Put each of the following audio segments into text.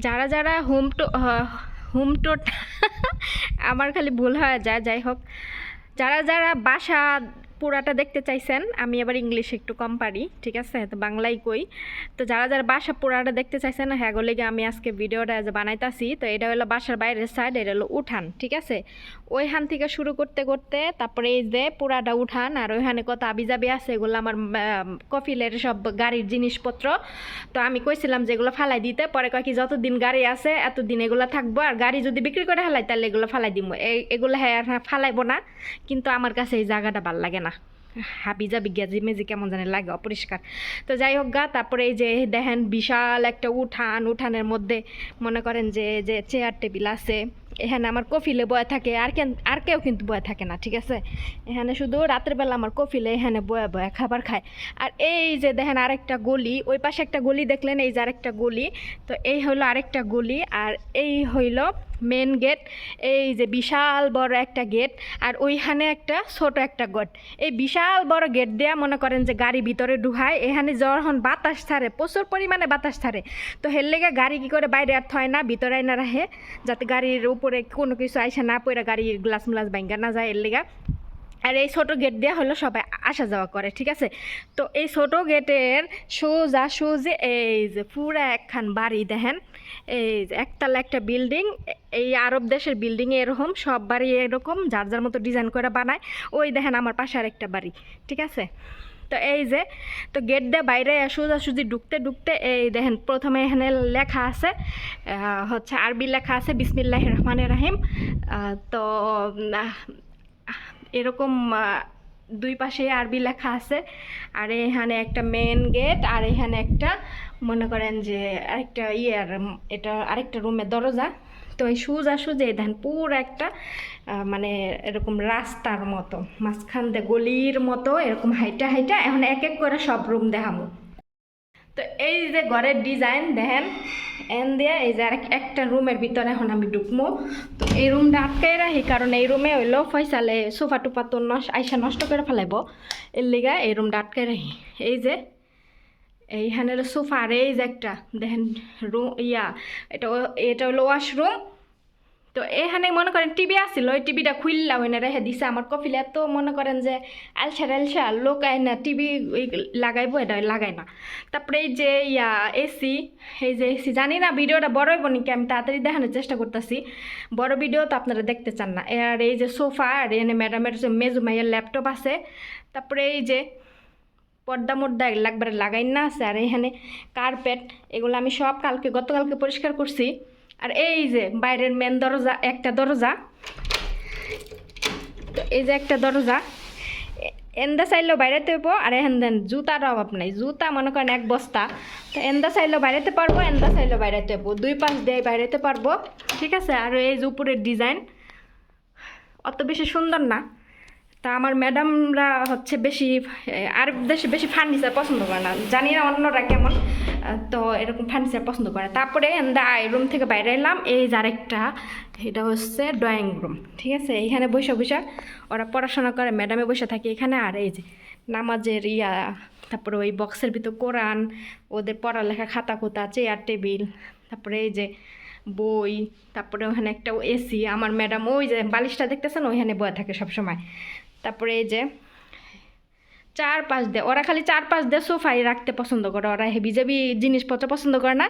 যারা যারা হোম টোট আমার খালি ভুল হয়ে যায়, যাই হোক, যারা যারা বাসা পুরাটা দেখতে চাইছেন, আমি আবার ইংলিশ একটু কম পারি, ঠিক আছে, তো বাংলাই কই। তো যারা যারা বাসা পুরাটা দেখতে চাইছেন, হ্যাঁ গো আমি আজকে ভিডিওটা যে বানাইতাছি, তো এটা হলো বাসার বাইরের সাইড, এটা হলো উঠান, ঠিক আছে। ওইখান থেকে শুরু করতে করতে তারপরে এই যে পুরাটা উঠান, আর ওইখানে কত আবিজাবি আছে, এগুলো আমার কফিলের সব গাড়ির জিনিসপত্র। তো আমি কইছিলাম যে এগুলো ফালাই দিতে, পরে কয় কি যতদিন গাড়ি আছে এতদিন এগুলো থাকবো, আর গাড়ি যদি বিক্রি করে ফেলাই তাহলে এগুলো ফালাই দিব। এগুলো হ্যাঁ আর ফালাইবো না, কিন্তু আমার কাছে এই জায়গাটা ভাল লাগে না, হাবিজাবি গেজি মেজি কেমন জানি লাগে, অপরিষ্কার। তো যাই হোক গা, তারপরে এই যে দেখেন বিশাল একটা উঠানের মধ্যে মনে করেন যে যে চেয়ার টেবিল আছে, এখানে আমার কফিলে বয়ে থাকে, আর কেউ কিন্তু বয়ে থাকে না, ঠিক আছে। এখানে শুধু রাতের বেলা আমার কফিলে এখানে বয়ে বয়ে খাবার খায়। আর এই যে দেখেন আরেকটা গলি, ওই পাশে একটা গলি দেখলেন, এই যে আরেকটা গলি, তো এই হইলো আরেকটা গলি, আর এই হইল মেন গেট। এই যে বিশাল বড় একটা গেট, আর ওইখানে একটা ছোট একটা গেট। এই বিশাল বড় গেট দেয়া মনে করেন যে গাড়ি ভিতরে ঢুকায়, এখানে যখন বাতাস ছাড়ে, প্রচুর পরিমাণে বাতাস ছাড়ে, তো হের লেগে গাড়ি কি করে বাইরে আর থয় না, ভিতরে আইনা রাখে, যাতে গাড়ির উপরে কোনো কিছু আইসা না পড়ে গাড়ির গ্লাস মুলাস ভাঙ্গা না যায়, এর লেগা। আর এই ছোটো গেট দেওয়া হলো সবাই আসা যাওয়া করে, ঠিক আছে। তো এই ছোটো গেটের সোজা এই যে পুরা একখান বাড়ি দেখেন, এই যে একতলা একটা বিল্ডিং। এই আরব দেশের বিল্ডিংয়ে এরকম সব বাড়ি এরকম যার যার মতো ডিজাইন করে বানায়। ওই দেখেন আমার পাশে আরেকটা বাড়ি, ঠিক আছে। তো এই যে, তো গেট দিয়ে বাইরে সোজাসুজি ঢুকতে ঢুকতে এই দেখেন প্রথমে এখানে লেখা আছে, হচ্ছে আরবি লেখা আছে বিসমিল্লাহির রহমানির রহিম। তো এরকম দুই পাশে আরবি লেখা আছে। আর এখানে একটা মেন গেট, আর এখানে একটা মনে করেন যে আরেকটা এটা আরেকটা রুমের দরজা। তো এই সোজা দেখেন পুরো একটা মানে এরকম রাস্তার মতো মাঝখান দিয়ে গলির মতো এরকম হাইটা হাইটা এখন এক এক করে সব রুম দেখাবো। তো এই যে ঘরের ডিজাইন দেখেন, এন দিয়ে এই যে একটা রুমের ভিতরে এখন আমি ঢুকবো। তো এই রুমটা আটকাই রাখি, কারণ এই রুমে হইলো ফয়সালে সোফা টুফা তো আইসা নষ্ট করে ফেলাইব, এর লিগা এই রুমটা আটকাই রাখি। এই যে এইখানে হলো সোফা, আর এই যে একটা দেখেন রুম এটা এটা হলো ওয়াশরুম। তো এখানে মনে করেন টিভি আসছিল, ওই টিভিটা খুললা ওইনা রেখে দিছে আমার কফিলে। এত মনে করেন যে আলসা লোক আয় না টিভি লাগাইবো, এটা লাগাই না। তারপরে এই যে এসি, এই যে এসি, জানি না ভিডিওটা বড় হইব নাকি, আমি তাড়াতাড়ি দেখানোর চেষ্টা করতেছি, বড় ভিডিও তো আপনারা দেখতে চান না। আর এই যে সোফা, আর এখানে ম্যাডামের মেজু মাইয়ের ল্যাপটপ আছে। তারপরে এই যে পর্দা মর্দা একবারে লাগাই না আছে। আর এখানে কার্পেট, এগুলো আমি সব গতকালকে পরিষ্কার করছি। আর এই যে বাইরের মেন দরজা, একটা দরজা, তো এই যে একটা দরজা, এন্দা চাইলেও বাইরেতে হইব। আর এখান দেন জুতার অভাব নাই, জুতা মনে করেন এক বস্তা। তো এন্দা চাইলেও বাইরেতে পারবো, এন্দা চাইলেও বাইরেতে হইব, দুই পাশ দিয়ে বাইরেতে পারবো, ঠিক আছে। আর এই যে উপরের ডিজাইন অত বেশি সুন্দর না। তা আমার ম্যাডামরা হচ্ছে বেশি আরব দেশে বেশি ফার্নিচার পছন্দ করে না, জানি না অন্যরা কেমন, তো এরকম ফার্নিচার পছন্দ করে। তারপরে রুম থেকে বাইরে এলাম, এই যে আরেকটা, এটা হচ্ছে ড্রয়িং রুম, ঠিক আছে। এইখানে বসে ওরা পড়াশোনা করে, ম্যাডামে বসে থাকে এখানে। আর এই যে নামাজের তারপরে ওই বক্সের ভিতর কোরআন, ওদের পড়ালেখা খাতা খোতা, চেয়ার টেবিল, তারপরে এই যে বই, তারপরে ওখানে একটা এসি। আমার ম্যাডাম ওই যে বালিশটা দেখতেছেন ওইখানে বয়ে থাকে সবসময়। তারপরে এই যে চারপাশ দিয়ে, ওরা খালি চারপাশ দিয়ে সোফাই রাখতে পছন্দ করে, ওরা হেবিজাবি জিনিসপত্র পছন্দ করে না।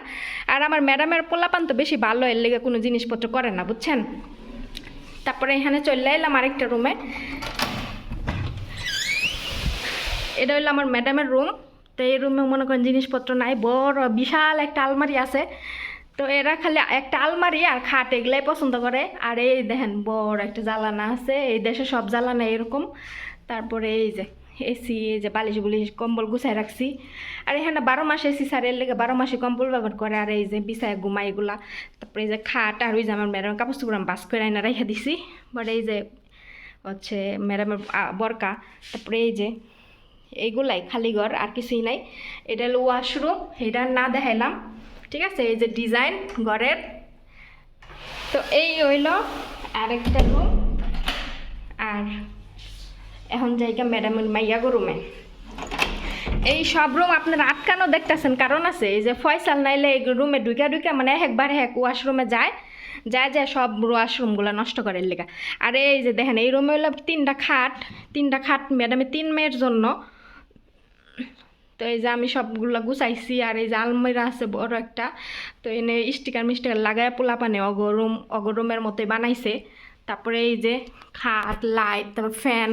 আর আমার ম্যাডামের পোলাপান তো বেশি ভালো, এর লেগে কোনো জিনিসপত্র করে না, বুঝছেন। তারপরে এখানে চলে এলাম আরেকটা রুমে, এটা হইলো আমার ম্যাডামের রুম। তো এই রুমে মনে করেন জিনিসপত্র নাই, বড় বিশাল একটা আলমারি আছে। তো এরা খালি একটা আলমারি আর খাট এগুলাই পছন্দ করে। আর এই দেখেন বড় একটা জ্বালানা আছে, এই দেশে সব জ্বালানা এরকম। তারপরে এই যে এসি, এই যে বালিশ বুলিশ কম্বল গুছাই রাখছি। আর এখানে 12 মাস এসি সারের লেগে 12 মাসে কম্বল ব্যবহার করে। আর এই যে বিছায় ঘুমাই এগুলা। তারপরে এই যে খাট, আর ওই যে আমার ম্যাডাম কাপড় চুপড় বাস করে আইনা রেখে দিছি। বাট এই যে হচ্ছে ম্যাডামের বরকা। তারপরে এই যে এইগুলাই খালি ঘর, আর কিছুই নাই। এটা হলো ওয়াশরুম, এটা না দেখাইলাম, ঠিক আছে। এই যে ডিজাইন ঘরের, তো এই হইল আরেকটা রুম। আর এখন জায়গা ম্যাডামের মাইয়া গো রুমে। এই সব রুম আপনারা আটকানো দেখতেছেন, কারণ আছে এই যে ফয়সাল নাইলে এই রুমে ঢুকা ঢুকা মানে একবার এক ওয়াশরুমে যায় যায় যায় সব ওয়াশরুমগুলো নষ্ট করে লেগা। আর এই যে দেখেন এই রুমে হলো তিনটা খাট ম্যাডামে 3 মেয়ের জন্য। তো এই যে আমি সবগুলো গুছাইছি। আর এই যে আলমিরা আছে বড় একটা, তো এনে স্টিকার মিস্টিকার লাগায় পোলাপানে অগরুমের মতোই বানাইছে। তারপরে এই যে খাট, লাইট, তারপর ফ্যান,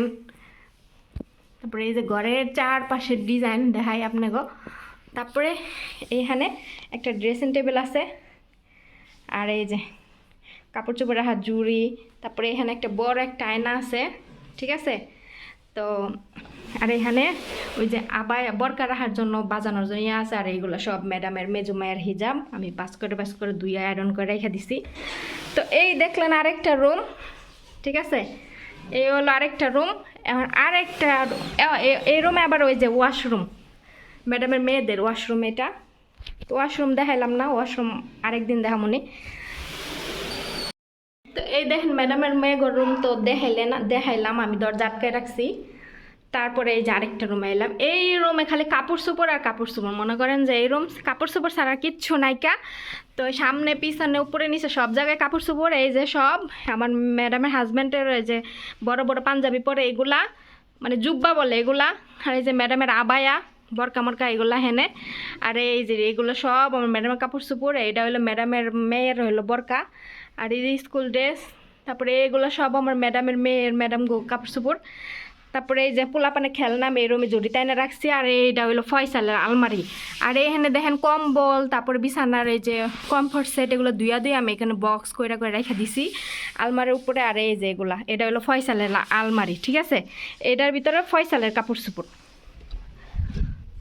তারপরে এই যে ঘরের চারপাশের ডিজাইন দেখাই আপনাকে। তারপরে এইখানে একটা ড্রেসিং টেবিল আছে, আর এই যে কাপড় চোপড় রাখার জুড়ি, তারপরে এখানে একটা বড় একটা আয়না আছে, ঠিক আছে। তো আর এখানে ওই যে আবায় বরকা রাখার জন্য বাজানোর জন্য ইয়ে আছে। আর এইগুলো সব ম্যাডামের মেজো মায়ের হিজাব আমি বাস করে ধুয়ে আয়রন করে রেখে দিছি। তো এই দেখলেন আরেকটা রুম, ঠিক আছে। এই হলো আরেকটা রুম। এখন আরেকটা এই রুমে আবার ওই যে ওয়াশরুম, ম্যাডামের মেয়েদের ওয়াশরুম এটা। তো ওয়াশরুম দেখাইলাম না, ওয়াশরুম আরেকদিন দেখামনি। তো এই দেখেন ম্যাডামের মেয়ের রুম তো দেখাইলাম আমি, দরজা আটকে রাখছি। তারপরে এই যে আরেকটা রুমে এলাম। এই রুমে খালি কাপড় চোপড় আর কাপড় চোপড়, মনে করেন যে এই রুম কাপড় চোপড় ছাড়া কিচ্ছু নাইকা। তো সামনে পিছনে উপরে নিচে সব জায়গায় কাপড় চোপড়। এই যে সব আমার ম্যাডামের হাজব্যান্ডের এই যে বড় বড় পাঞ্জাবি পরে এগুলা, মানে জুব্বা বলে এগুলা। আর এই যে ম্যাডামের আবায়া বরকা মরকা এগুলা হেনে। আর এই যে এগুলো সব আমার ম্যাডামের কাপড় চোপড়। এটা হলো ম্যাডামের মেয়ের হলো বরকা। আর এই যে স্কুল ড্রেস, তারপরে এগুলো সব আমার ম্যাডাম গো কাপড় চোপড়। তারপরে এই যে পোলাপানে খেলনা এই রুমে জড়িয়ে এনে রাখছি। আর এইটা হইলো ফয়সালের আলমারি। আর এখানে দেখেন কম্বল, তারপরে বিছানার এই যে কমফোর্ট সেট, এগুলো দুইয়া আমি এখানে বক্স করে রেখে দিছি আলমারির উপরে। আর এই যে এগুলা, এটা হলো ফয়সালের আলমারি, ঠিক আছে। এটার ভিতরে ফয়সালের কাপড় চোপড়।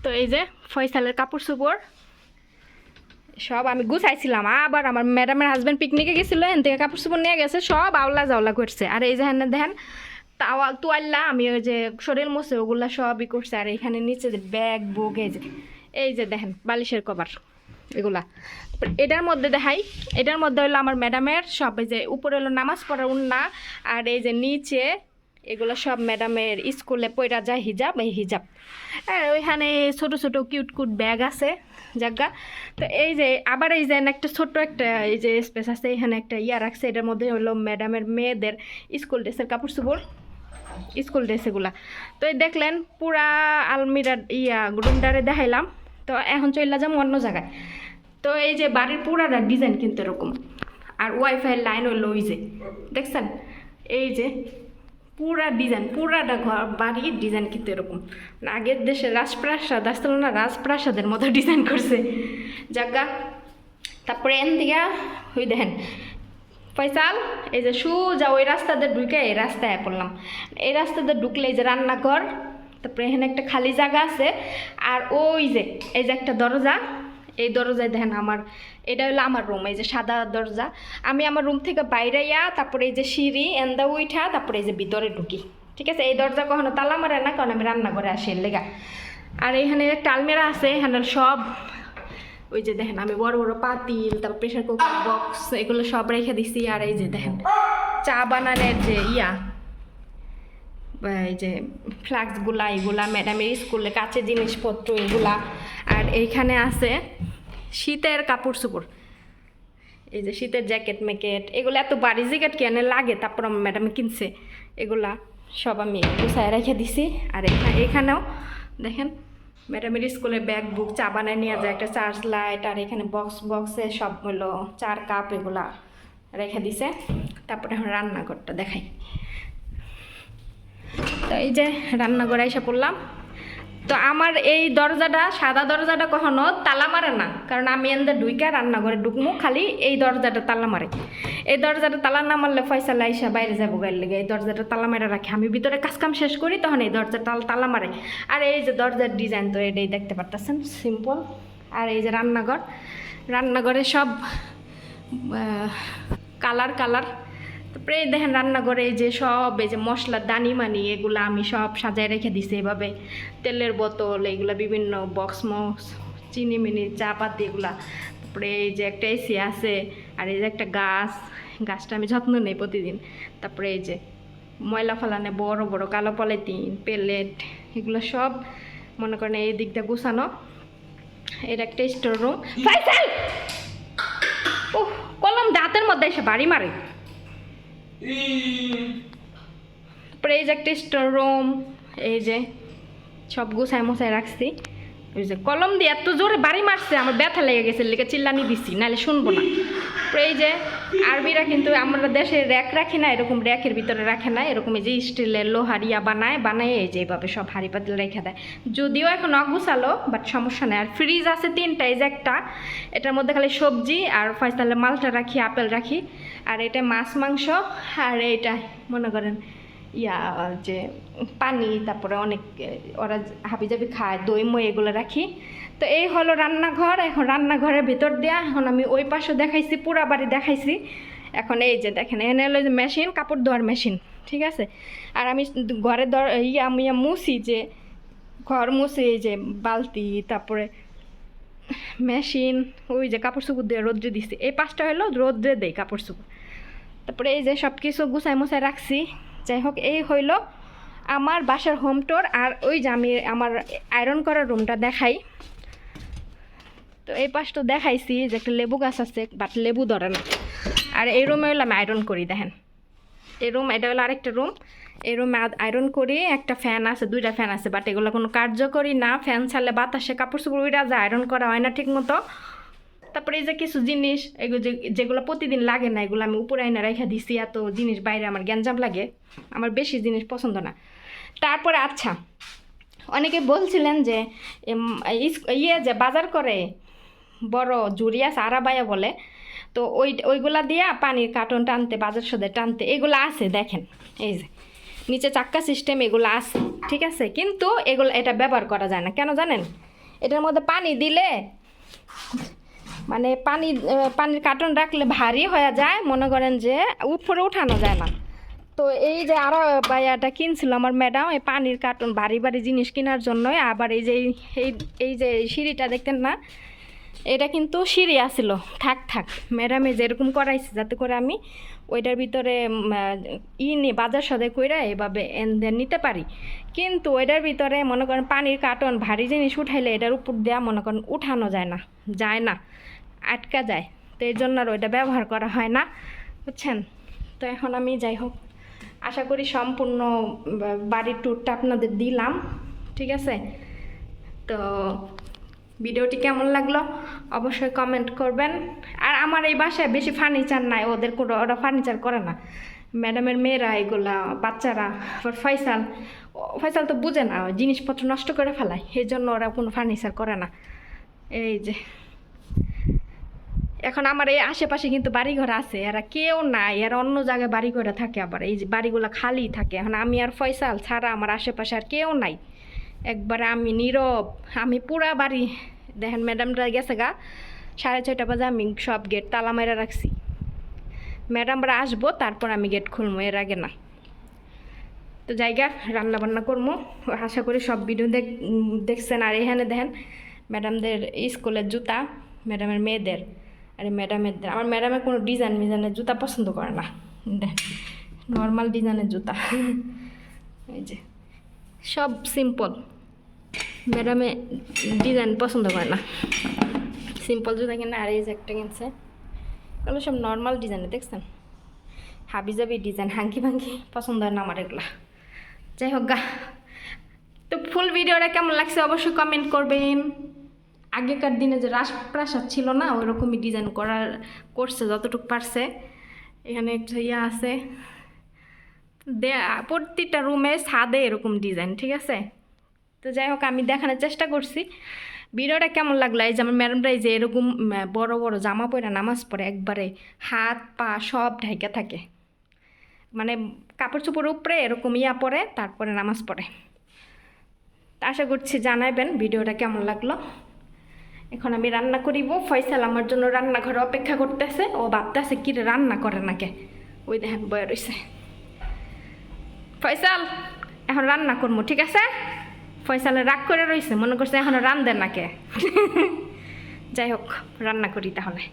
তো এই যে ফয়সালের কাপড় চোপড় সব আমি গুছাইছিলাম। আবার আমার ম্যাডামের হাজব্যান্ড পিকনিকে গেছিলো, এখান থেকে কাপড় চোপড় নিয়ে গেছে, সব আওলা জাওলা করছে। আর এই যে দেখেন তোয়াল্লা আমি ওই যে শরীর মুছে ওগুলা সবই করছে। আর এখানে নিচে যে ব্যাগ বুক, এই যে দেখেন বালিশের কভার এগুলা। এটার মধ্যে দেখাই, এটার মধ্যে হলো আমার ম্যাডামের সব, এই যে উপরে হলো নামাজ পড়ার উন্না। আর এই যে নিচে এগুলো সব ম্যাডামের স্কুলে পয়রা যায় হিজাব, এই হিজাব। আর ওইখানে ছোটো ছোটো কিউট ব্যাগ আছে জায়গা। তো এই যে আবার এই যে একটা ছোট্ট একটা এই যে স্পেস আছে, এখানে একটা ইয়া রাখছে। এটার মধ্যে হলো ম্যাডামের মেয়েদের স্কুল ড্রেসের কাপড় চোপড়, স্কুল ড্রেস এগুলা। তো এই দেখলেন পুরা আলমিরার রুমটারে দেখাইলাম। তো এখন চলে যাবো অন্য জায়গায়। তো এই যে বাড়ির পুরাটা ডিজাইন কিন্তু এরকম। আর ওয়াইফাইয়ের লাইন হইলো ওই যে দেখছেন, এই যে পুরা ডিজাইন, পুরাটা ঘর বাড়ির ডিজাইন কিন্তু এরকম। আগের দেশে রাজপ্রাসাদ আসছিল না, রাজপ্রাসাদের মতো ডিজাইন করছে জায়গা। তারপরে এন দিকে ওই দেখেন ফয়সাল এই যে সোজা ওই রাস্তাতে ঢুকে এই রাস্তায় পড়লাম। এই রাস্তাতে ঢুকলে এই যে রান্নাঘর, তারপরে এখানে একটা খালি জায়গা আছে। আর ওই যে এই যে একটা দরজা, এই দরজায় দেখেন আমার, এটা হলো আমার রুম, এই যে সাদা দরজা। আমি আমার রুম থেকে বাইরে তারপরে এই যে সিঁড়ি এন্দা উঠা তারপরে এই যে ভিতরে ঢুকি, ঠিক আছে। এই দরজা কখনো তালা মারে না, কারণ আমি রান্নাঘরে আসি এর লেগা। আর এখানে একটা আলমিরা আছে, এখানে সব ওই যে দেখেন আমি বড় বড় পাতিল, তারপর প্রেশার কুকার বক্স এগুলো সব রেখে দিছি। আর এই যে দেখেন চা বানানোর যে এই যে ফ্লাক্সগুলা, এগুলা ম্যাডামের স্কুলে কাচের জিনিসপত্র এগুলা। আর এইখানে আছে শীতের কাপড় চোপড়, এই যে শীতের জ্যাকেট ম্যাকেট এগুলো। এত বাড়ি জ্যাকেট কেনে লাগে, তারপর আমার ম্যাডামে কিনছে এগুলা সব আমি গুছায় রেখে দিছি। আর এখানেও দেখেন ম্যাডামের স্কুলে ব্যাগ বুক, চা বানায় নিয়ে যায়, একটা চার্জ লাইট। আর এখানে বক্সে সব হলো চার কাপ এগুলা রেখে দিছে। তারপরে এখন রান্নাঘরটা দেখাই। তো এই যে রান্নাঘরে এসে পড়লাম। তো আমার এই দরজাটা, সাদা দরজাটা কখনো তালা মারে না, কারণ আমি এনদের ঢুইকা রান্নাঘরে ঢুকমু, খালি এই দরজাটা তালা মারে। এই দরজাটা তালা না মারলে ফয়সাল আইসা বাইরে যাবো গাইর লেগে, এই দরজাটা তালা মারে রাখে। আমি ভিতরে কাজকাম শেষ করি, তখন এই দরজাটা তালা মারে। আর এই যে দরজার ডিজাইন তো এটাই দেখতে পারতেছেন, সিম্পল। আর এই যে রান্নাঘরে সব কালার। তারপরে এই দেখেন রান্নাঘরে এই যে সব এই যে মশলার দানি মানি এগুলো আমি সব সাজায় রেখে দিছি এভাবে। তেলের বোতল এগুলা, বিভিন্ন বক্স চিনি মিনি চা পাতি এগুলা। তারপরে এই যে একটা এসি আছে। আর এই যে একটা গাছটা আমি যত্ন নেই প্রতিদিন। তারপরে এই যে ময়লা ফালানে বড় বড় কালো পলিথিন, প্লেট এগুলো সব মনে করেন এই দিকটা গুছানো। এটা একটা স্টোর রুম। ফাইসাল কলম দাঁতের মধ্যে এসে বাড়ি মারে। তারপরে এই যে একটা স্টোর রুম, এই যে সব গুছায় মুছায় রাখছি। ওই যে কলম দিয়ে এত জোরে বাড়ি মারছে, আমার ব্যথা লেগে গেছে, লেগে চিল্লানি দিছি, নাহলে শুনবো না। এই যে আরবিরা কিন্তু আমরা দেশে র্যাক রাখি না, এরকম র্যাকের ভিতরে রাখে না, এরকম এই যে স্টিলের লোহার ইয়া বানায় এই যে এইভাবে সব হাঁড়ি পাতিল রেখে দেয়। যদিও এখন অগুছালো, বাট সমস্যা নেই। আর ফ্রিজ আছে 3টা, এই যে একটা, এটার মধ্যে খালি সবজি আর ফয়সালের মালটা রাখি, আপেল রাখি, আর এটা মাছ মাংস, আর এইটা মনে করেন ইয়া যে পানি, তারপরে অনেক ওরা হাবিজাবি খায়, দই মই এগুলো রাখি। তো এই হলো রান্নাঘর। এখন রান্নাঘরের ভিতর দেওয়া, এখন আমি ওই পাশে দেখাইছি, পুরা বাড়ি দেখাইছি। এখন এই যে দেখেন, এখানে হলো যে মেশিন, কাপড় ধোয়ার মেশিন, ঠিক আছে। আর আমি ঘরে আমি মুছি, যে ঘর মুছি, এই যে বালতি, তারপরে মেশিন, ওই যে কাপড় চোপড় দিয়ে রোদ্রে দিছি। এই পাশটা হলো রোদ্রে দেই কাপড় চোপড়। তারপরে এই যে সব কিছু গুছাই মুছাই রাখছি। যাই হোক, এই হইল আমার বাসার হোম ট্যুর। আর ওই যে আমি আমার আয়রন করার রুমটা দেখাই। তো এই পাশটা দেখাইছি যে একটা লেবু গাছ আছে, বাট লেবু ধরে না। আর এই রুমে হলো আমি আয়রন করি, দেখেন এই রুম, এটা হলো আরেকটা রুম। এই রুমে আয়রন করি, একটা ফ্যান আছে, 2টা ফ্যান আছে, বাট এগুলো কোনো কার্যকরী না। ফ্যান ছাড়লে বাতাসে কাপড় চোপড় উড়া যায়, আয়রন করা হয় না ঠিক মতো। তারপরে এই যে কিছু জিনিস এগুলো যেগুলো প্রতিদিন লাগে না, এগুলো আমি উপরে আইনা রেখে দিছি। এত জিনিস বাইরে আমার গ্যাঞ্জাম লাগে, আমার বেশি জিনিস পছন্দ না। তারপরে আচ্ছা, অনেকে বলছিলেন যে যে বাজার করে বড় জুড়ি আছে, আরাবায়া বলে, তো ওইগুলা দিয়া পানির কার্টন টানতে, বাজার সদে টানতে, এগুলো আছে দেখেন, এই যে নিচে চাক্কা সিস্টেম এগুলো আছে, ঠিক আছে। কিন্তু এটা ব্যবহার করা যায় না, কেন জানেন? এটার মধ্যে পানি দিলে মানে পানির কার্টন রাখলে ভারী হয়ে যায়, মনে করেন যে উপরে উঠানো যায় না। তো এই যে আরও বাইয়াটা কিনছিল আমার ম্যাডাম, এই পানির কার্টন ভারী ভারী জিনিস কেনার জন্যই। আবার এই যে এই যে সিঁড়িটা দেখতেন না, এটা কিন্তু সিঁড়ি আসছিল থাক ম্যাডামে যেরকম করাইছে, যাতে করে আমি ওইটার ভিতরে বাজার সদাই কইরা এভাবে নিতে পারি। কিন্তু ওইটার ভিতরে মনে করেন পানির কার্টন ভারী জিনিস উঠাইলে এটার উপর দেওয়া মনে করেন উঠানো যায় না, আটকা যায়। তো এই জন্য আর ওইটা ব্যবহার করা হয় না, বুঝছেন। তো এখন আমি যাই হোক, আশা করি সম্পূর্ণ বাড়ির ট্যুরটা আপনাদের দিলাম, ঠিক আছে। তো ভিডিওটি কেমন লাগলো অবশ্যই কমেন্ট করবেন। আর আমার এই বাসায় বেশি ফার্নিচার নাই, ওরা ফার্নিচার করে না, ম্যাডামের মেয়েরা এগুলা, বাচ্চারা। আবার ফয়সাল তো বুঝে না, জিনিসপত্র নষ্ট করে ফেলায়, এই জন্য ওরা কোনো ফার্নিচার করে না। এই যে এখন আমার এই আশেপাশে কিন্তু বাড়িঘর আছে, এরা কেউ নাই, এরা অন্য জায়গায় বাড়িঘরে থাকে, আবার এই যে বাড়িগুলো খালি থাকে। এখন আমি আর ফয়সাল ছাড়া আমার আশেপাশে আর কেউ নাই, একবারে আমি নীরব। আমি পুরা বাড়ি দেখেন, ম্যাডামরা গেছে গা 6:30 বাজে, আমি সব গেট তালা মেরে রাখছি। ম্যাডামরা আসবো তারপর আমি গেট খুলবো, এর আগে না। তো জায়গা রান্না বান্না করবো, আশা করি সব ভিডিও দেখছেন। আর এখানে দেখেন ম্যাডামদের স্কুলের জুতা, ম্যাডামের মেয়েদের, আর ম্যাডামেরদের। আমার ম্যাডামের কোনো ডিজাইনের জুতা পছন্দ করে না, নর্মাল ডিজাইনের জুতা। এই যে সব সিম্পল, ম্যাডামে ডিজাইন পছন্দ করে না, সিম্পল জুতা কিনে। আর এই যে একটা কিনছে, এগুলো সব নর্মাল ডিজাইনে, দেখছেন হাবিজাবি ডিজাইন, হাঙ্কি ভাঙ্কি পছন্দ হয় না আমার এগুলা। যাই হোক গা, তো ফুল ভিডিওটা কেমন লাগছে অবশ্যই কমেন্ট করবেন। আগেকার দিনে যে রাজপ্রাসাদ ছিল না, ওইরকমই ডিজাইন করছে যতটুকু পারছে। এখানে একটা ইয়া আছে, প্রতিটা রুমে ছাদে এরকম ডিজাইন, ঠিক আছে। তো যাই হোক, আমি দেখানোর চেষ্টা করছি। ভিডিওটা কেমন লাগলো? এই যে আমার ম্যাডামরা এই যে এরকম বড় বড় জামা পরে নামাজ পড়ে, একবারে হাত পা সব ঢাইকা থাকে, মানে কাপড় চোপড়ের উপরে এরকম ইয়া পরে তারপরে নামাজ পড়ে। আশা করছি জানাবেন ভিডিওটা কেমন লাগলো। এখন আমি রান্না করিব, ফয়সাল আমার জন্য রান্নাঘরে অপেক্ষা করতেছে, ও ভাবতেছে কি রান্না করে নাকে, ওই দেখেন বয়ে রয়েছে। ফয়সাল এখন রান্না করবো, ঠিক আছে। ফয়সালে রাগ করে রয়েছে, মনে করছে এখনো রান্ধে নাকে। যাই হোক, রান্না করি তাহলে।